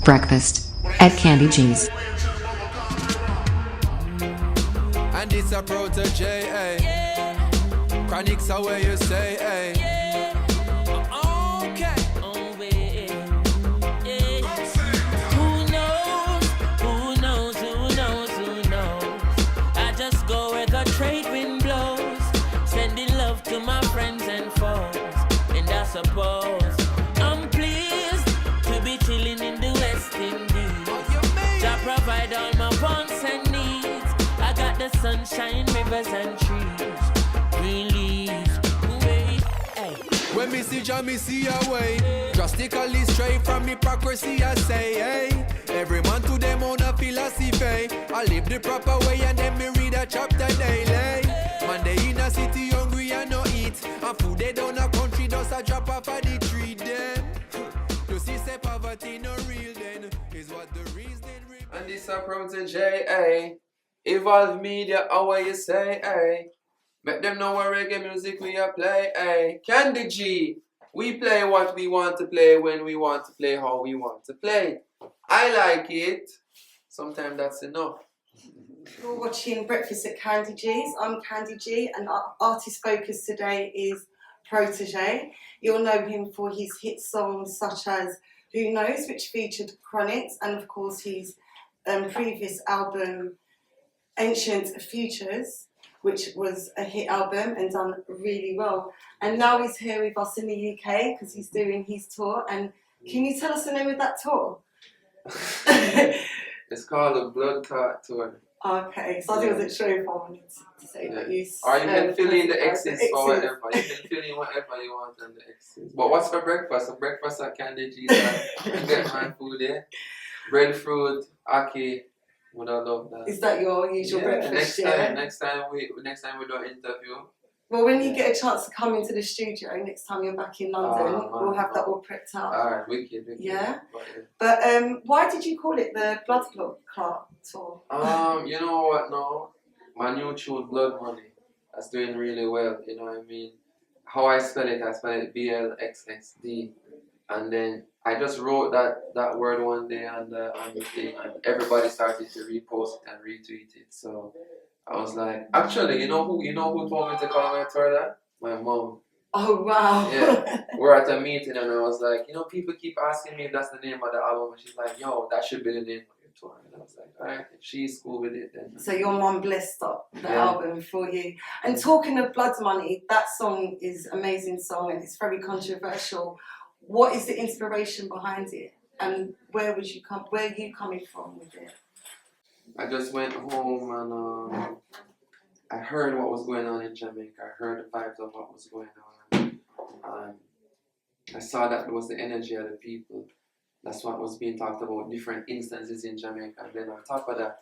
Breakfast at Candy G's. And it's a PROTOJE, eh? Chronics are where you say, eh? Okay. Who knows? Who knows? Who knows? Who knows? I just go where the trade wind blows, sending love to my friends and foes. And I suppose I'm pleased to be chilling in the West Indies. To provide all my wants and needs. I got the sunshine, rivers and trees. Release, wait, hey. When me see Jah, me see a way. Drastically straight from hypocrisy, I say, hey. Every man to them own a philosophy. I live the proper way and then me read a chapter daily. Man, they in a city hungry and no eat. And food they down a country, does a drop off of the tree them. To see say poverty no real then, is what the reason. And this a PROTOJE, eh? Evolve Media, how you say, eh? Make them know what reggae music we a play, eh? Candi G, we play what we want to play when we want to play how we want to play. I like it. Sometimes that's enough. You're watching Breakfast at Candi G's. I'm Candi G, and our artist focus today is PROTOJE. You'll know him for his hit songs such as Who Knows, which featured Chronics, and of course his previous album Ancient Futures, which was a hit album and done really well. And now he's here with us in the UK because he's doing his tour. And can you tell us the name of that tour? It's called the Blood Clot Tour. Okay, so I wasn't sure if I wanted to say that you. Or you can fill in the X's or whatever. You can fill in whatever you want on the X's. But what's for breakfast? So breakfast at Candi G's. You get my food there. Breadfruit, ackee. Would I love that? Is that your usual breakfast? Next time we do an interview. Well, when you get a chance to come into the studio next time you're back in London, we'll have that all prepped up. Alright, wicked. Yeah. But why did you call it the Blood Clot Tour? You know what? No, my new tune Blood Money, that's doing really well. You know what I mean? How I spell it BLXXD, and then I just wrote that word one day on the thing, and everybody started to repost it and retweet it. So I was like, actually, you know who told me to call my tour that? My mom. Oh wow. Yeah. We're at a meeting and I was like, people keep asking me if that's the name of the album, and she's like, yo, that should be the name of your tour. And I was like, alright, if she's cool with it then. So your mom blessed up the album for you. And talking of Blood Money, that song is an amazing song and it's very controversial. What is the inspiration behind it, and where are you coming from with it? I just went home and I heard what was going on in Jamaica. I heard the vibes of what was going on. I saw that it was the energy of the people. That's what was being talked about, different instances in Jamaica. And then on top of that,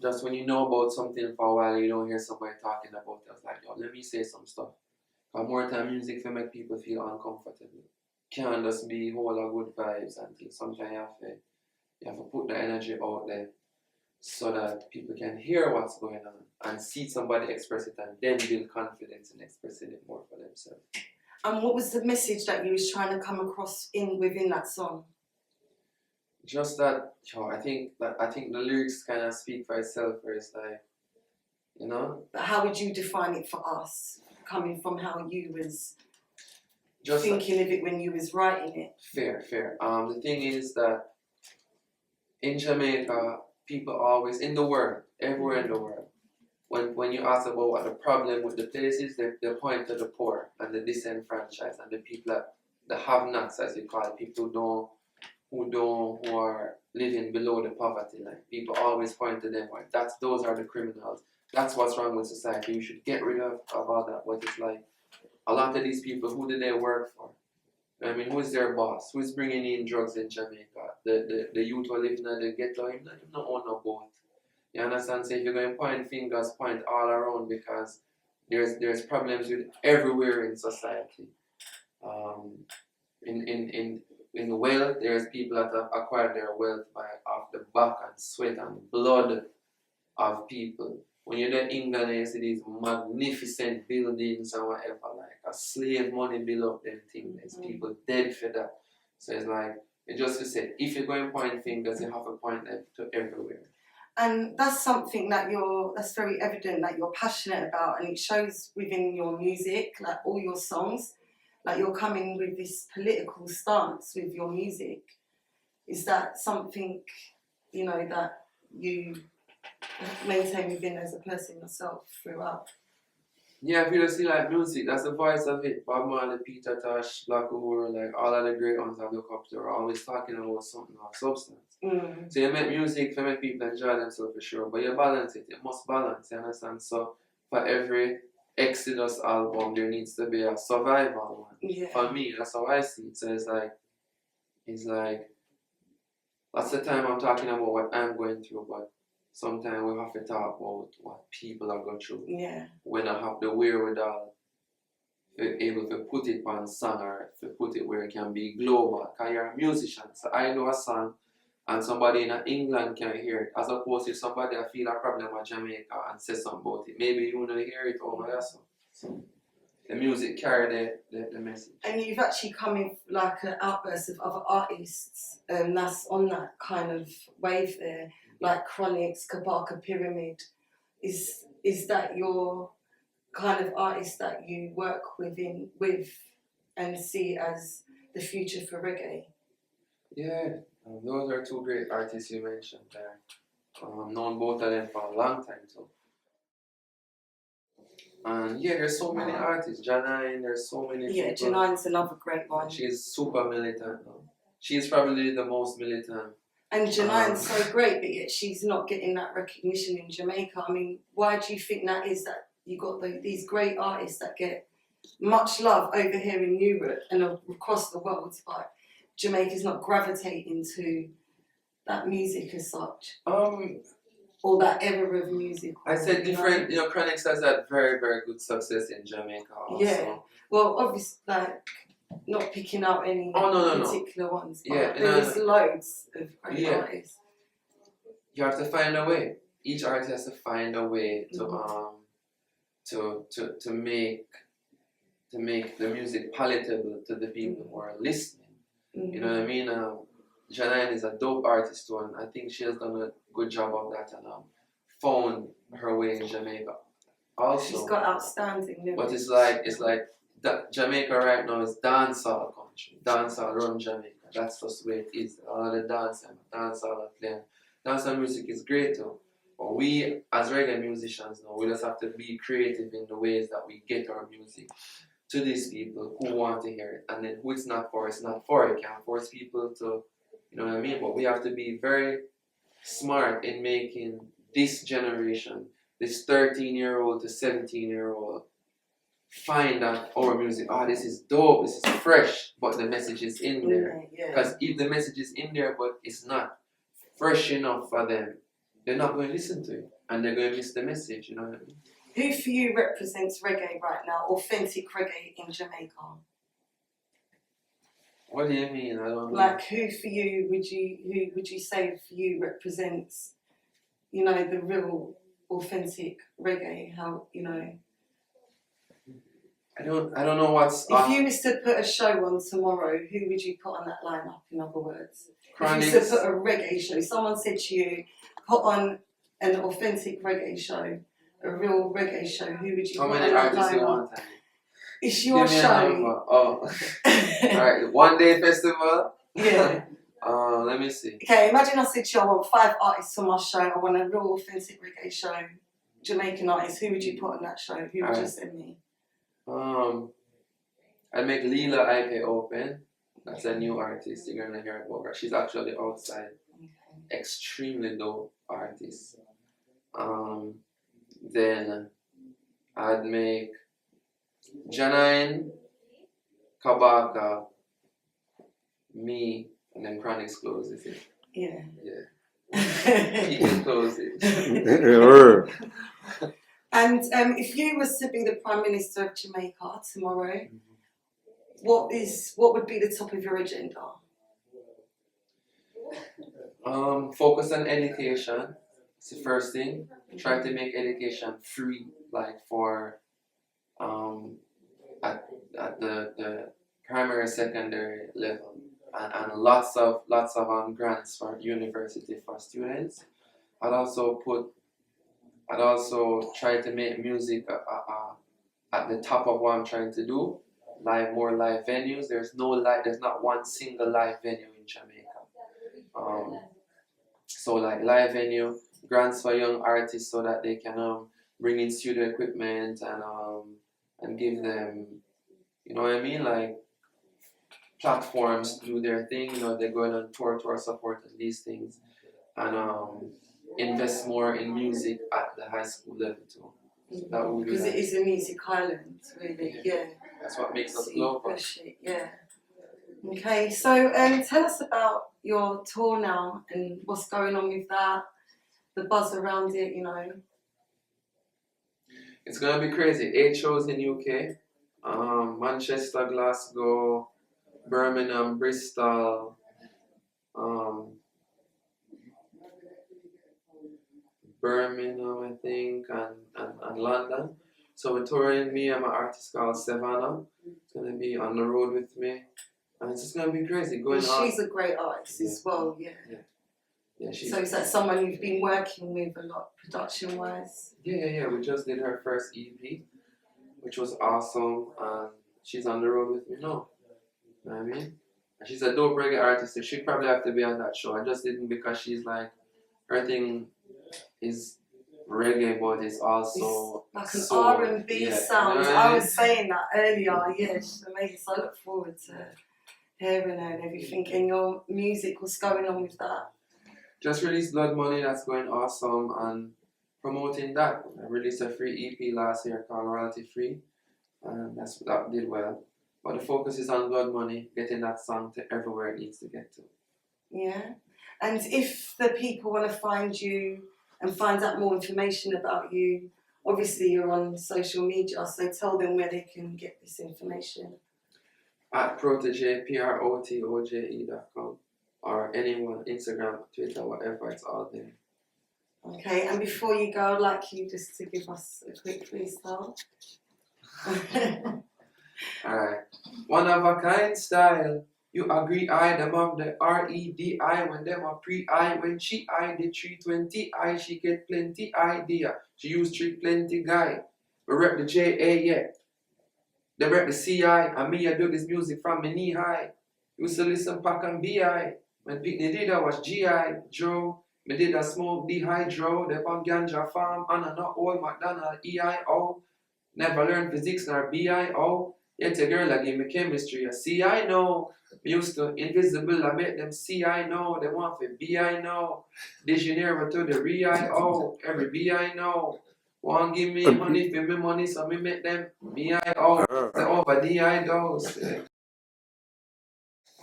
just when you know about something for a while, you don't hear somebody talking about it. I was like, yo, let me say some stuff. But more time music to make people feel uncomfortable. Can't just be whole of good vibes and things. Sometimes you have to put the energy out there so that people can hear what's going on and see somebody express it and then build confidence in expressing it more for themselves. And what was the message that you was trying to come across within that song? Just that, I think the lyrics kind of speak for itself, where it's like, But how would you define it for us, coming from how you was just thinking of it when you was writing it? Fair. The thing is that in Jamaica, people always, in the world, everywhere in the world, when you ask about what the problem with the place is, they point to the poor and the disenfranchised and the people the have-nots, as you call it, people who are living below the poverty line. People always point to them, like those are the criminals. That's what's wrong with society. We should get rid of all that. But it's like, a lot of these people, who do they work for? I mean, who is their boss? Who is bringing in drugs in Jamaica? The youth who are living in the ghetto, him not own a boat. You understand? So if you're going to point fingers, point all around, because there's problems with everywhere in society. In wealth, there's people that have acquired their wealth off the back and sweat and blood of people. When you're in England and you see these magnificent buildings and whatever, like a slave money build up them things, there's people dead for that. So it's like, It just to say, if you're going to point fingers, you have to point them to everywhere. And that's something that's very evident that you're passionate about, and it shows within your music, like all your songs, like you're coming with this political stance with your music. Is that something, you know, that you maintain within as a person yourself throughout? Yeah, if you just see like music, that's the voice of it. Bob Marley, Peter Tosh, Black Uhuru, like all of the great ones I look up to are always talking about something or substance. So you make music to make people enjoy themselves for sure, but you balance it. It must balance, you understand? So for every Exodus album, there needs to be a survival one. Yeah. For me, that's how I see it. So it's like that's the time I'm talking about what I'm going through, but sometimes we have to talk about what people are going through. Yeah. When I have the wherewithal to able to put it on song or to put it where it can be global. Because you're a musician. So I know a song and somebody in England can hear it. As opposed to somebody that feel a problem in Jamaica and say something about it. Maybe you want to hear it over there. So the music carry the message. And you've actually come in like an outburst of other artists that's on that kind of wave there, like Chronics, Kabaka Pyramid. Is that your kind of artist that you work with and see as the future for reggae? Yeah, those are two great artists you mentioned there. I've known both of them for a long time too. And yeah, there's so many artists. Janine, there's so many people. Yeah, Janine's another great one. She's super militant now. She's probably the most militant. And Janine's so great, but yet she's not getting that recognition in Jamaica. I mean, why do you think that is, that you got these great artists that get much love over here in Europe and across the world, but Jamaica's not gravitating to that music as such? Or that era of music. I said different, you know, Chronics has had very, very good success in Jamaica also. Yeah. Well, obviously, like, not picking out any particular ones, but there's loads of great artists. You have to find a way. Each artist has to find a way to make the music palatable to the people who are listening. You know what I mean? Janine is a dope artist too, and I think she has done a good job of that and found her way in Jamaica. Also, she's got outstanding lyrics. But it's like Jamaica right now is dancehall country. Dancehall run Jamaica. That's just the way it is. All the dancehall are playing. Dancehall music is great too. But we as reggae musicians now, we just have to be creative in the ways that we get our music to these people who want to hear it. And then who it's not for, it's not for. You can't force people to, you know what I mean? But we have to be very smart in making this generation, this 13-year-old to 17-year-old, find that our music, this is dope, this is fresh, but the message is in there. Because if the message is in there but it's not fresh enough for them, they're not going to listen to it and they're going to miss the message, you know what I mean? Who for you represents reggae right now, authentic reggae in Jamaica? What do you mean? I don't know. Like, who for you would you say for you represents, you know, the real authentic reggae? How, you know? I don't know what's. If you was to put a show on tomorrow, who would you put on that lineup? In other words, Chronics. If you was to put a reggae show, someone said to you, put on an authentic reggae show, a real reggae show. Who would you put on that lineup? It's your show. Oh, alright. One day festival. Yeah. Let me see. Okay, imagine I said to you, I want 5 artists on my show. I want a real authentic reggae show, Jamaican artists. Who would you put on that show? Who would you send me? I'd make Leela IP open. That's a new artist. You're gonna hear about her. She's actually outside. Okay. Extremely dope artist. Then I'd make Janine, Kabaka, me, and then Chronics closes it. Yeah. Yeah. He can close it. And if you was to be the Prime Minister of Jamaica tomorrow, what would be the top of your agenda? Focus on education. It's the first thing. Try to make education free, like for at the primary, secondary level. and lots of grants for university for students. I'd also try to make music at the top of what I'm trying to do. More live venues. There's not one single live venue in Jamaica. So like live venue, grants for young artists so that they can bring in studio equipment and give them, you know what I mean, like platforms to do their thing. You know, they're going on tour support and these things, and invest more in music at the high school level too. So that would be Because it nice. is a music island, really. Yeah. That's what makes us So you global. push it, yeah. Okay, so tell us about your tour now and what's going on with that, the buzz around it, you know. It's gonna be crazy. 8 shows in UK, Manchester, Glasgow, Birmingham, Bristol, Birmingham, I think, and London. So we're touring. Me and my artist called Savannah. It's gonna be on the road with me, and it's just gonna be crazy. Going And on. she's a great artist as well, yeah. Yeah, she's. So is that someone you've been working with a lot, production-wise? Yeah. We just did her first EP, which was awesome, and she's on the road with me now. You know what I mean? And she's a dope reggae artist, so she'd probably have to be on that show. I just didn't because she's like, her thing is reggae, but it's also It's like an soul. R&B Yeah, sound. you know what I mean? was saying that earlier, yeah, she's amazing. So I look forward to hearing her and everything. And your music, what's going on with that? Just released Blood Money, that's going awesome, and promoting that. I released a free EP last year called Royalty Free, and that did well. But the focus is on Blood Money, getting that song to everywhere it needs to get to. Yeah. And if the people want to find you and find out more information about you, obviously you're on social media, so tell them where they can get this information. At PROTOJE, PROTOJE.com, or anyone, Instagram, Twitter, whatever, it's all there. Okay, and before you go, I'd like you just to give us a quick freestyle. Alright. One of a kind style. You agree, I them of the REDI when them a pre-I. When she I the 320I, she get plenty idea. She use trick plenty guy. We rep the JA, yeah. They rep the CI, and me I do this music from me knee high. Used to listen Pac and BI. When Pitney did I was GI, Joe. Me did a smoke dehydro, the on ganja farm, and I not old McDonald EIO. Never learned physics nor BIO. Yet a girl that gave me chemistry, I see I know. Me used to invisible, I make them see I know. They want for BI know. Degenerate to the REIO, every BI know. Want give me money for me money, so me make them BIO. The over DI those.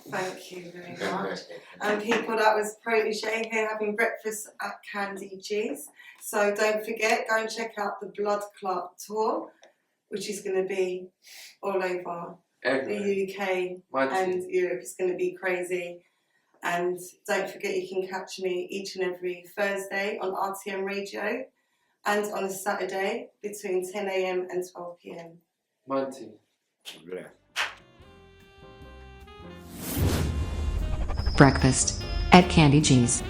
Thank you very much. And people, that was PROTOJE here having breakfast at Candi G's. So don't forget, go and check out the Blood Clot tour, which is going to be all over the UK and Europe. It's going to be crazy. And don't forget, you can catch me each and every Thursday on RTM Radio and on a Saturday between 10 AM and 12 PM. Monty. Breakfast at Candi G's.